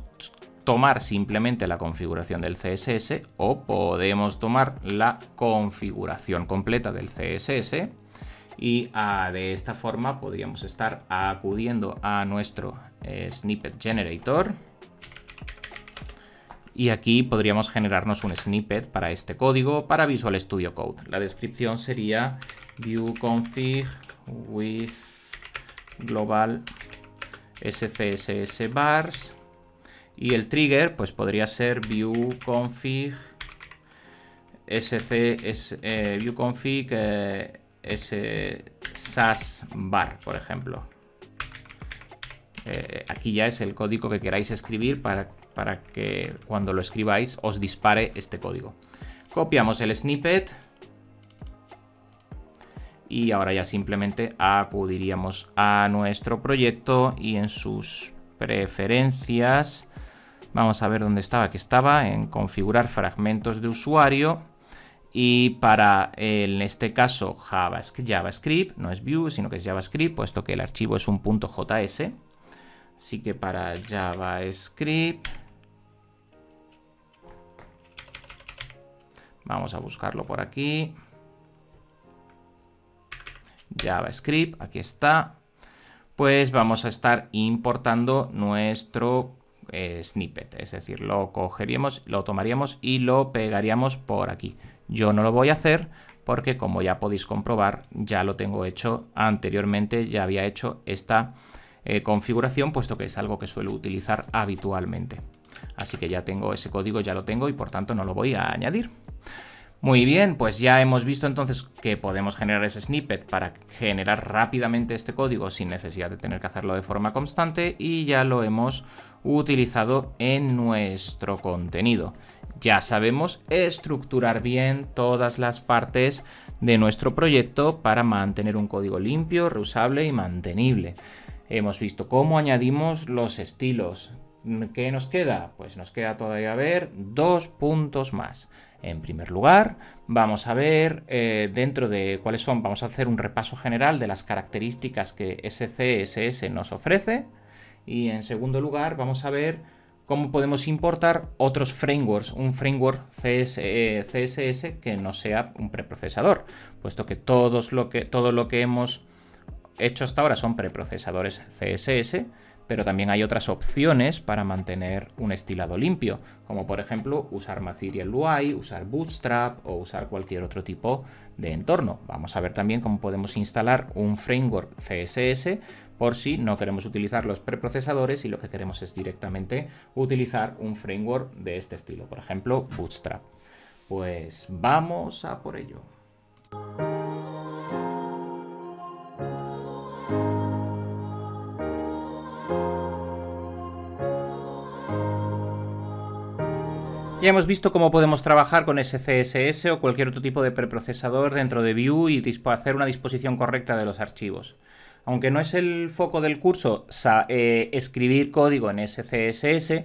tomar simplemente la configuración del CSS o podemos tomar la configuración completa del CSS y de esta forma podríamos estar acudiendo a nuestro Snippet Generator y aquí podríamos generarnos un snippet para este código para Visual Studio Code. La descripción sería Vue config with global scss bars. Y el trigger pues podría ser Vue config sass bar, por ejemplo. Aquí ya es el código que queráis escribir para que cuando lo escribáis os dispare este código. Copiamos el snippet y ahora ya simplemente acudiríamos a nuestro proyecto y en sus preferencias vamos a ver dónde estaba, que estaba en configurar fragmentos de usuario y para, en este caso, JavaScript, no es Vue, sino que es JavaScript, puesto que el archivo es un .js. Así que para JavaScript vamos a buscarlo por aquí. JavaScript, aquí está. Pues vamos a estar importando nuestro snippet, es decir, lo cogeríamos, lo tomaríamos y lo pegaríamos por aquí. Yo no lo voy a hacer porque, como ya podéis comprobar, ya lo tengo hecho anteriormente, ya había hecho esta configuración, puesto que es algo que suelo utilizar habitualmente. Así que ya tengo ese código, ya lo tengo y por tanto no lo voy a añadir. Muy bien, pues ya hemos visto entonces que podemos generar ese snippet para generar rápidamente este código sin necesidad de tener que hacerlo de forma constante y ya lo hemos utilizado en nuestro contenido. Ya sabemos estructurar bien todas las partes de nuestro proyecto para mantener un código limpio, reusable y mantenible. Hemos visto cómo añadimos los estilos, ¿Qué nos queda? Pues nos queda todavía ver 2 puntos más. En primer lugar, vamos a ver dentro de cuáles son, vamos a hacer un repaso general de las características que SCSS nos ofrece. Y en segundo lugar, vamos a ver cómo podemos importar otros frameworks, un framework CSS que no sea un preprocesador, puesto que todo lo que hemos hecho hasta ahora son preprocesadores CSS, pero también hay otras opciones para mantener un estilado limpio, como por ejemplo usar Material UI, usar Bootstrap o usar cualquier otro tipo de entorno. Vamos a ver también cómo podemos instalar un framework CSS por si no queremos utilizar los preprocesadores y lo que queremos es directamente utilizar un framework de este estilo, por ejemplo Bootstrap. Pues vamos a por ello. Ya hemos visto cómo podemos trabajar con SCSS o cualquier otro tipo de preprocesador dentro de Vue y hacer una disposición correcta de los archivos. Aunque no es el foco del curso escribir código en SCSS,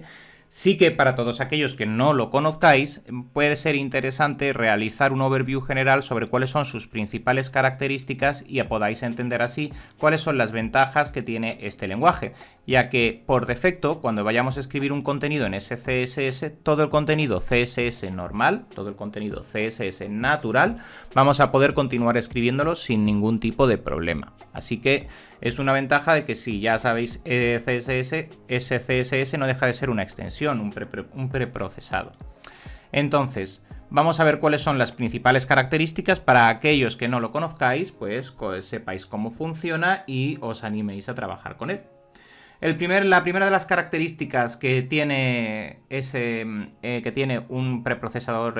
sí que para todos aquellos que no lo conozcáis puede ser interesante realizar un overview general sobre cuáles son sus principales características y podáis entender así cuáles son las ventajas que tiene este lenguaje, ya que por defecto cuando vayamos a escribir un contenido en SCSS, todo el contenido CSS normal, todo el contenido CSS natural, vamos a poder continuar escribiéndolo sin ningún tipo de problema. Así que es una ventaja de que si ya sabéis CSS, SCSS no deja de ser una extensión, un preprocesado. Entonces, vamos a ver cuáles son las principales características para aquellos que no lo conozcáis, pues sepáis cómo funciona y os animéis a trabajar con él. La primera de las características que tiene un preprocesador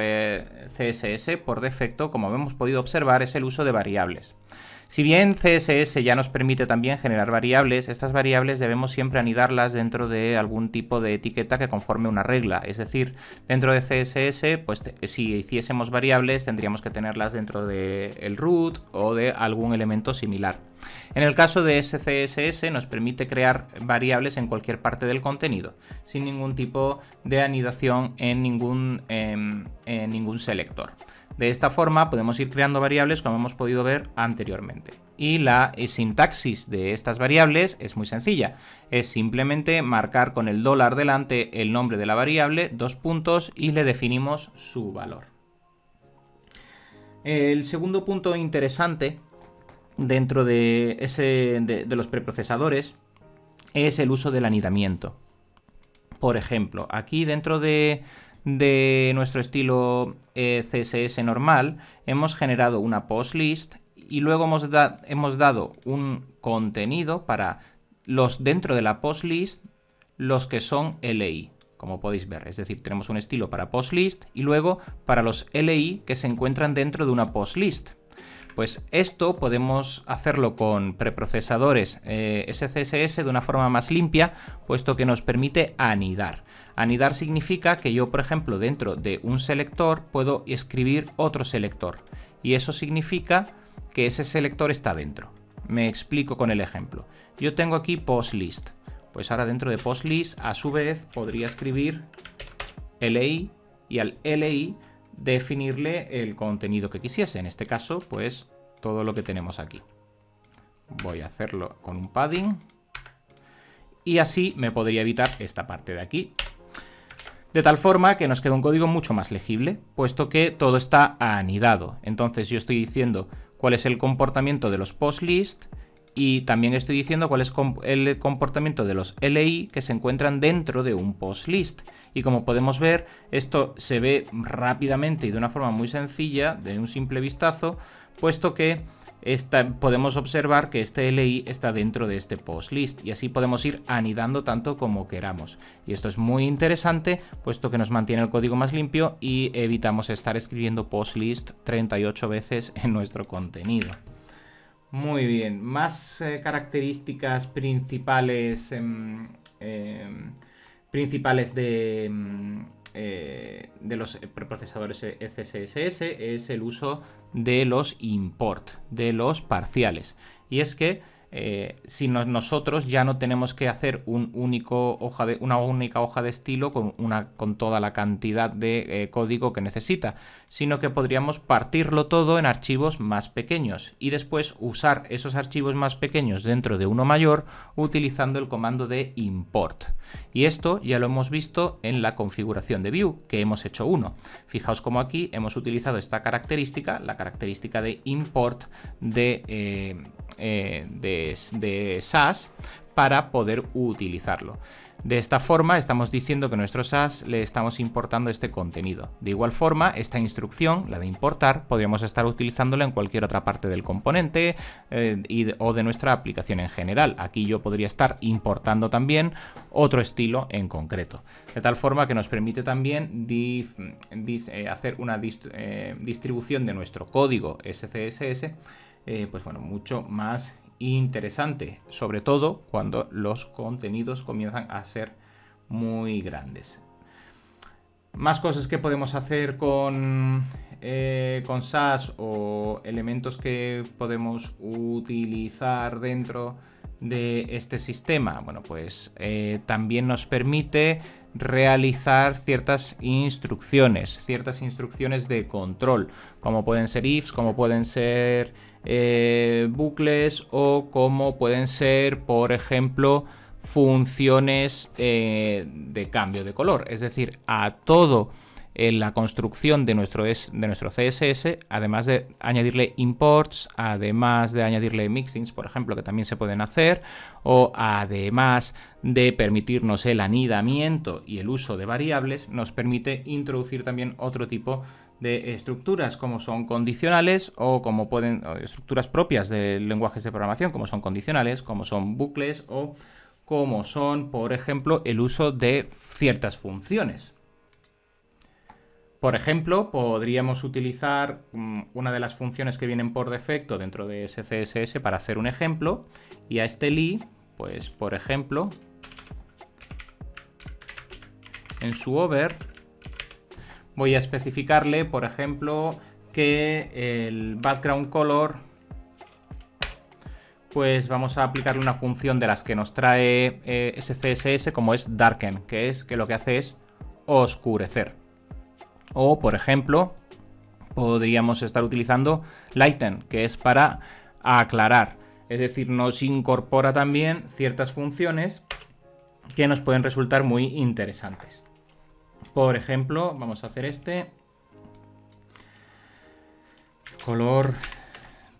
CSS por defecto, como hemos podido observar, es el uso de variables. Si bien CSS ya nos permite también generar variables, estas variables debemos siempre anidarlas dentro de algún tipo de etiqueta que conforme una regla. Es decir, dentro de CSS, pues si hiciésemos variables tendríamos que tenerlas dentro del root o de algún elemento similar. En el caso de SCSS nos permite crear variables en cualquier parte del contenido, sin ningún tipo de anidación en ningún selector. De esta forma podemos ir creando variables como hemos podido ver anteriormente. Y la sintaxis de estas variables es muy sencilla. Es simplemente marcar con el dólar delante el nombre de la variable, 2 puntos, y le definimos su valor. El segundo punto interesante dentro de los preprocesadores es el uso del anidamiento. Por ejemplo, aquí dentro de nuestro estilo CSS normal, hemos generado una post list y luego hemos dado un contenido para dentro de la post list, los que son LI, como podéis ver. Es decir, tenemos un estilo para post list y luego para los LI que se encuentran dentro de una post list. Pues esto podemos hacerlo con preprocesadores SCSS de una forma más limpia, puesto que nos permite anidar. Anidar significa que yo, por ejemplo, dentro de un selector puedo escribir otro selector. Y eso significa que ese selector está dentro. Me explico con el ejemplo. Yo tengo aquí postList. Pues ahora dentro de postList, a su vez, podría escribir LI y al LI definirle el contenido que quisiese. En este caso, pues todo lo que tenemos aquí. Voy a hacerlo con un padding y así me podría evitar esta parte de aquí. De tal forma que nos queda un código mucho más legible, puesto que todo está anidado. Entonces yo estoy diciendo cuál es el comportamiento de los postList y también estoy diciendo cuál es el comportamiento de los LI que se encuentran dentro de un postList. Y como podemos ver, esto se ve rápidamente y de una forma muy sencilla, de un simple vistazo, puesto que podemos observar que este LI está dentro de este postList y así podemos ir anidando tanto como queramos. Y esto es muy interesante, puesto que nos mantiene el código más limpio y evitamos estar escribiendo postList 38 veces en nuestro contenido. Muy bien, más características principales de los preprocesadores CSS es el uso de los import, de los parciales. Y es que nosotros ya no tenemos que hacer una única hoja de estilo con toda la cantidad de código que necesita, sino que podríamos partirlo todo en archivos más pequeños y después usar esos archivos más pequeños dentro de uno mayor utilizando el comando de import. Y esto ya lo hemos visto en la configuración de Vue, que hemos hecho uno. Fijaos como aquí hemos utilizado esta característica, la característica de import de SAS, para poder utilizarlo. De esta forma estamos diciendo que a nuestro SAS le estamos importando este contenido. De igual forma, esta instrucción, la de importar, podríamos estar utilizándola en cualquier otra parte del componente o de nuestra aplicación en general. Aquí yo podría estar importando también otro estilo en concreto. De tal forma que nos permite también hacer una distribución de nuestro código SCSS pues bueno, mucho más interesante, sobre todo cuando los contenidos comienzan a ser muy grandes. Más cosas que podemos hacer con SAS o elementos que podemos utilizar dentro de este sistema. Bueno, pues también nos permite realizar ciertas instrucciones de control, como pueden ser ifs, como pueden ser bucles o como pueden ser, por ejemplo, funciones de cambio de color. Es decir, a todo en la construcción de nuestro CSS, además de añadirle imports, además de añadirle mixins, por ejemplo, que también se pueden hacer, o además de permitirnos el anidamiento y el uso de variables, nos permite introducir también otro tipo de estructuras, como son condicionales o estructuras propias de lenguajes de programación, como son condicionales, como son bucles o como son, por ejemplo, el uso de ciertas funciones. Por ejemplo, podríamos utilizar una de las funciones que vienen por defecto dentro de ese CSS para hacer un ejemplo, y a este li, pues por ejemplo, en su over voy a especificarle, por ejemplo, que el background color, pues vamos a aplicarle una función de las que nos trae ese CSS, como es darken, que lo que hace es oscurecer. O, por ejemplo, podríamos estar utilizando lighten, que es para aclarar. Es decir, nos incorpora también ciertas funciones que nos pueden resultar muy interesantes. Por ejemplo, vamos a hacer este color,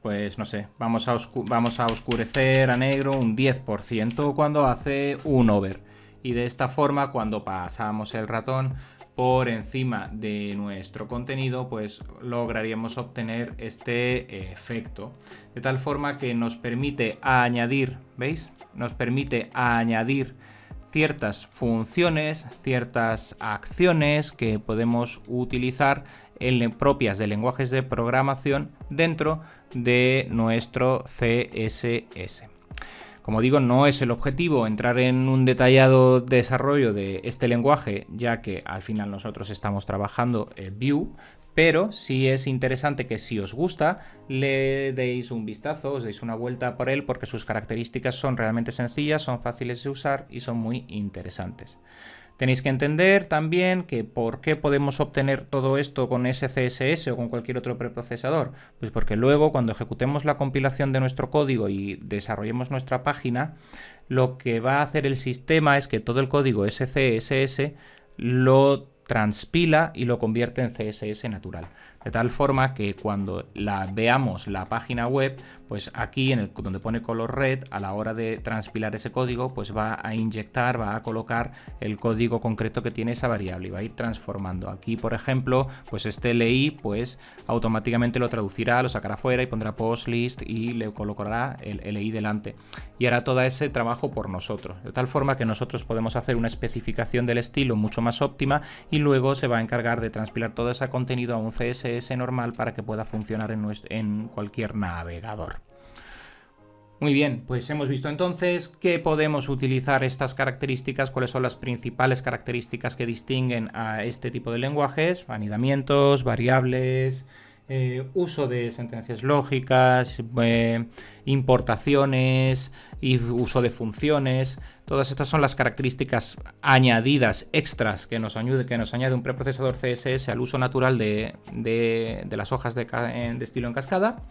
pues no sé, vamos a oscurecer a negro un 10% cuando hace un over. Y de esta forma, cuando pasamos el ratón por encima de nuestro contenido, pues lograríamos obtener este efecto. De tal forma que nos permite añadir, ¿veis? Nos permite añadir ciertas funciones, ciertas acciones que podemos utilizar propias de lenguajes de programación dentro de nuestro CSS. Como digo, no es el objetivo entrar en un detallado desarrollo de este lenguaje, ya que al final nosotros estamos trabajando en Vue, pero sí es interesante que si os gusta le deis un vistazo, os deis una vuelta por él, porque sus características son realmente sencillas, son fáciles de usar y son muy interesantes. Tenéis que entender también que por qué podemos obtener todo esto con SCSS o con cualquier otro preprocesador. Pues porque luego, cuando ejecutemos la compilación de nuestro código y desarrollemos nuestra página, lo que va a hacer el sistema es que todo el código SCSS lo transpila y lo convierte en CSS natural. De tal forma que cuando veamos la página web, pues aquí donde pone color red, a la hora de transpilar ese código, pues va a inyectar, va a colocar el código concreto que tiene esa variable y va a ir transformando. Aquí, por ejemplo, pues este li, pues automáticamente lo traducirá, lo sacará fuera y pondrá postlist y le colocará el li delante. Y hará todo ese trabajo por nosotros. De tal forma que nosotros podemos hacer una especificación del estilo mucho más óptima y luego se va a encargar de transpilar todo ese contenido a un CSS normal para que pueda funcionar en cualquier navegador. Muy bien, pues hemos visto entonces que podemos utilizar estas características, cuáles son las principales características que distinguen a este tipo de lenguajes: anidamientos, variables, uso de sentencias lógicas, importaciones y uso de funciones. Todas estas son las características añadidas extras que nos añade un preprocesador CSS al uso natural de las hojas de estilo en cascada.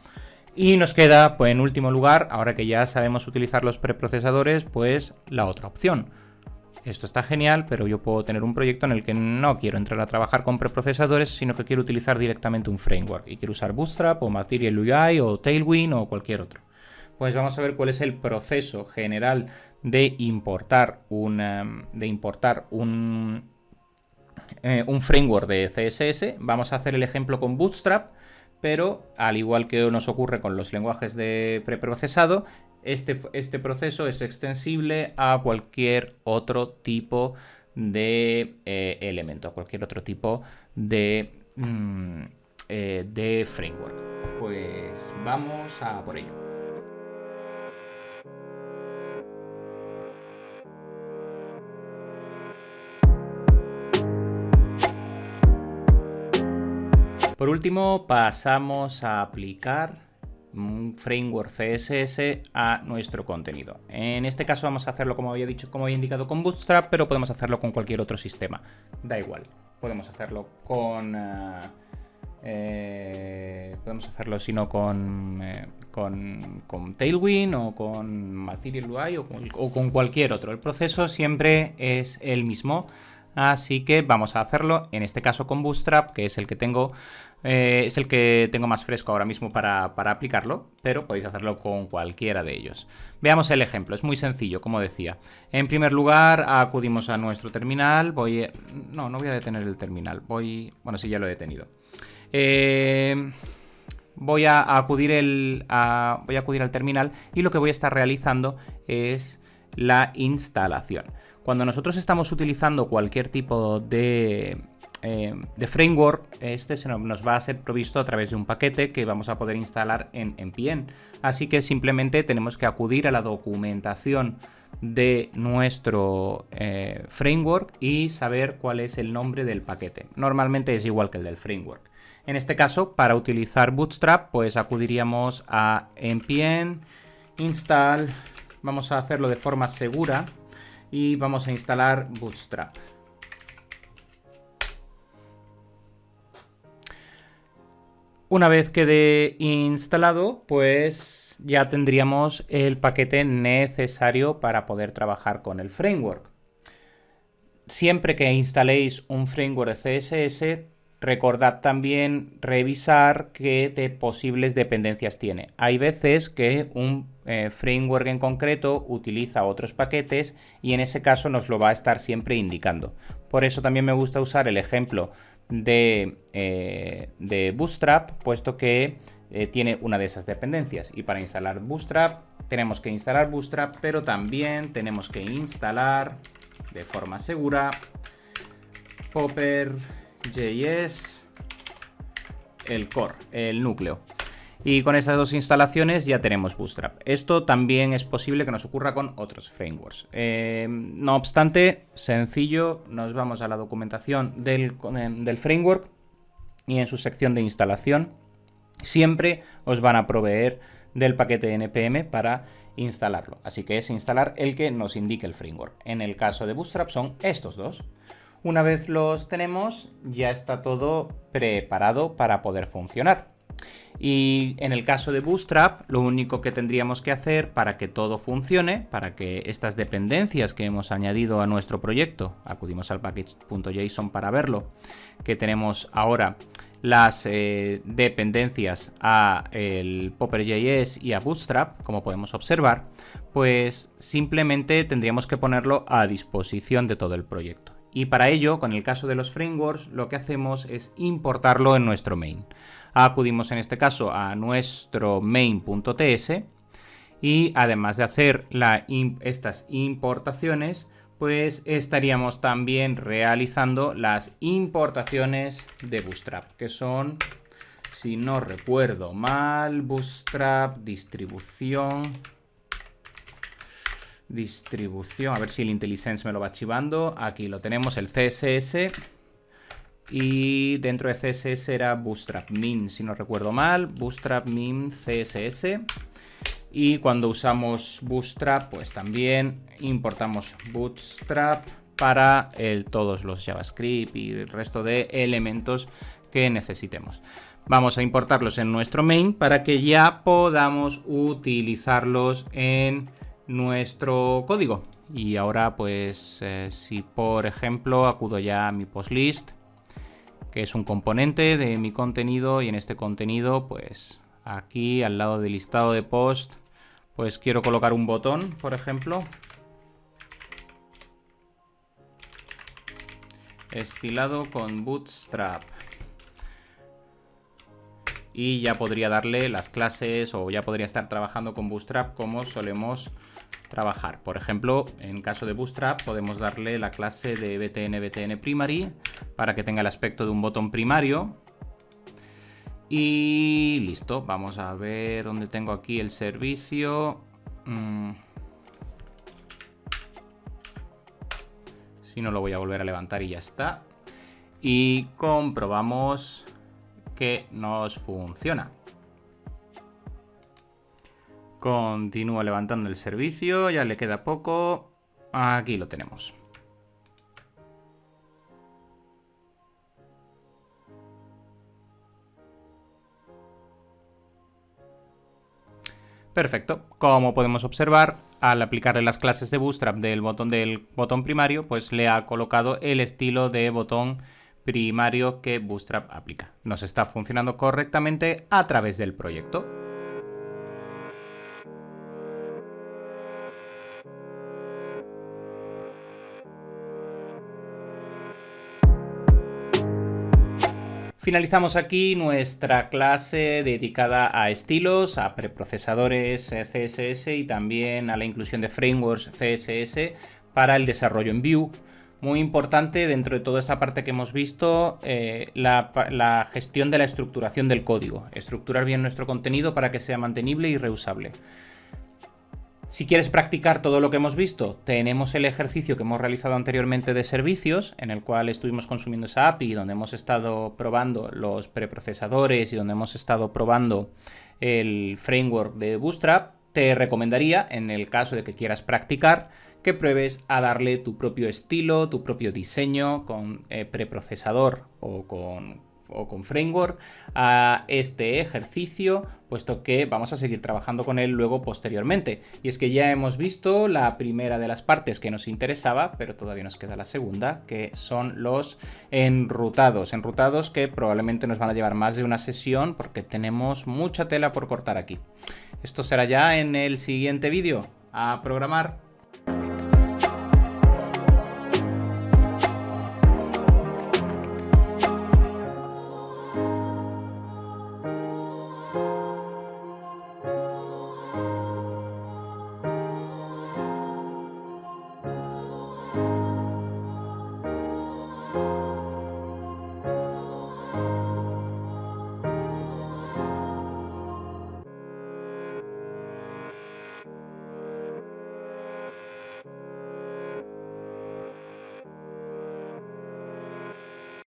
Y nos queda, pues en último lugar, ahora que ya sabemos utilizar los preprocesadores, pues la otra opción. Esto está genial, pero yo puedo tener un proyecto en el que no quiero entrar a trabajar con preprocesadores, sino que quiero utilizar directamente un framework. Y quiero usar Bootstrap o Material UI o Tailwind o cualquier otro. Pues vamos a ver cuál es el proceso general de importar un framework de CSS. Vamos a hacer el ejemplo con Bootstrap, pero al igual que nos ocurre con los lenguajes de preprocesado, este proceso es extensible a cualquier otro tipo de elemento, a cualquier otro tipo de framework. Pues vamos a por ello. Por último, pasamos a aplicar un framework CSS a nuestro contenido. En este caso vamos a hacerlo, como había indicado, con Bootstrap, pero podemos hacerlo con cualquier otro sistema. Da igual. Podemos hacerlo con Tailwind o con Material UI o con cualquier otro. El proceso siempre es el mismo. Así que vamos a hacerlo, en este caso con Bootstrap, que es el que tengo más fresco ahora mismo para aplicarlo, pero podéis hacerlo con cualquiera de ellos. Veamos el ejemplo, es muy sencillo, como decía. En primer lugar, acudimos a nuestro terminal. No voy a detener el terminal. Bueno, sí, ya lo he detenido. Voy a acudir al terminal y lo que voy a estar realizando es la instalación. Cuando nosotros estamos utilizando cualquier tipo de framework, este nos va a ser provisto a través de un paquete que vamos a poder instalar en npm. Así que simplemente tenemos que acudir a la documentación de nuestro framework y saber cuál es el nombre del paquete. Normalmente es igual que el del framework. En este caso, para utilizar Bootstrap, pues acudiríamos a npm install. Vamos a hacerlo de forma segura y vamos a instalar Bootstrap. Una vez quede instalado, pues ya tendríamos el paquete necesario para poder trabajar con el framework. Siempre que instaléis un framework de CSS, recordad también revisar qué posibles dependencias tiene. Hay veces que un framework en concreto utiliza otros paquetes y en ese caso nos lo va a estar siempre indicando. Por eso también me gusta usar el ejemplo de Bootstrap, puesto que tiene una de esas dependencias. Y para instalar Bootstrap tenemos que instalar Bootstrap, pero también tenemos que instalar de forma segura Popper.js, el core, el núcleo. Y con esas dos instalaciones ya tenemos Bootstrap. Esto también es posible que nos ocurra con otros frameworks. No obstante, sencillo, nos vamos a la documentación del framework y en su sección de instalación siempre os van a proveer del paquete npm para instalarlo. Así que es instalar el que nos indique el framework. En el caso de Bootstrap son estos dos. Una vez los tenemos, ya está todo preparado para poder funcionar. Y en el caso de Bootstrap, lo único que tendríamos que hacer para que todo funcione, para que estas dependencias que hemos añadido a nuestro proyecto, acudimos al package.json para verlo, que tenemos ahora las dependencias a el Popper.js y a Bootstrap, como podemos observar, pues simplemente tendríamos que ponerlo a disposición de todo el proyecto. Y para ello, con el caso de los frameworks, lo que hacemos es importarlo en nuestro main. Acudimos en este caso a nuestro main.ts y además de hacer estas importaciones, pues estaríamos también realizando las importaciones de Bootstrap, que son, si no recuerdo mal, Bootstrap, distribución, a ver si el IntelliSense me lo va archivando. Aquí lo tenemos, el CSS y dentro de CSS era Bootstrap Min, si no recuerdo mal, Bootstrap Min CSS. Y cuando usamos Bootstrap, pues también importamos Bootstrap para todos los JavaScript y el resto de elementos que necesitemos. Vamos a importarlos en nuestro main para que ya podamos utilizarlos en nuestro código. Y ahora pues si por ejemplo acudo ya a mi postlist, que es un componente de mi contenido, y en este contenido pues aquí al lado del listado de post pues quiero colocar un botón, por ejemplo, estilado con Bootstrap. Y ya podría darle las clases o ya podría estar trabajando con Bootstrap como solemos trabajar. Por ejemplo, en caso de Bootstrap podemos darle la clase de btn primary para que tenga el aspecto de un botón primario. Y listo, vamos a ver dónde tengo aquí el servicio. Si no, lo voy a volver a levantar y ya está. Y comprobamos que nos funciona. Continúo levantando el servicio, ya le queda poco. Aquí lo tenemos. Perfecto. Como podemos observar, al aplicarle las clases de Bootstrap del botón primario, pues le ha colocado el estilo de botón primario que Bootstrap aplica. Nos está funcionando correctamente a través del proyecto. Finalizamos aquí nuestra clase dedicada a estilos, a preprocesadores CSS y también a la inclusión de frameworks CSS para el desarrollo en Vue. Muy importante dentro de toda esta parte que hemos visto, la gestión de la estructuración del código. Estructurar bien nuestro contenido para que sea mantenible y reusable. Si quieres practicar todo lo que hemos visto, tenemos el ejercicio que hemos realizado anteriormente de servicios, en el cual estuvimos consumiendo esa API, donde hemos estado probando los preprocesadores y donde hemos estado probando el framework de Bootstrap. Te recomendaría, en el caso de que quieras practicar, que pruebes a darle tu propio estilo, tu propio diseño con preprocesador o con framework a este ejercicio, puesto que vamos a seguir trabajando con él luego posteriormente. Y es que ya hemos visto la primera de las partes que nos interesaba, pero todavía nos queda la segunda, que son los enrutados. Enrutados que probablemente nos van a llevar más de una sesión porque tenemos mucha tela por cortar aquí. Esto será ya en el siguiente vídeo. A programar.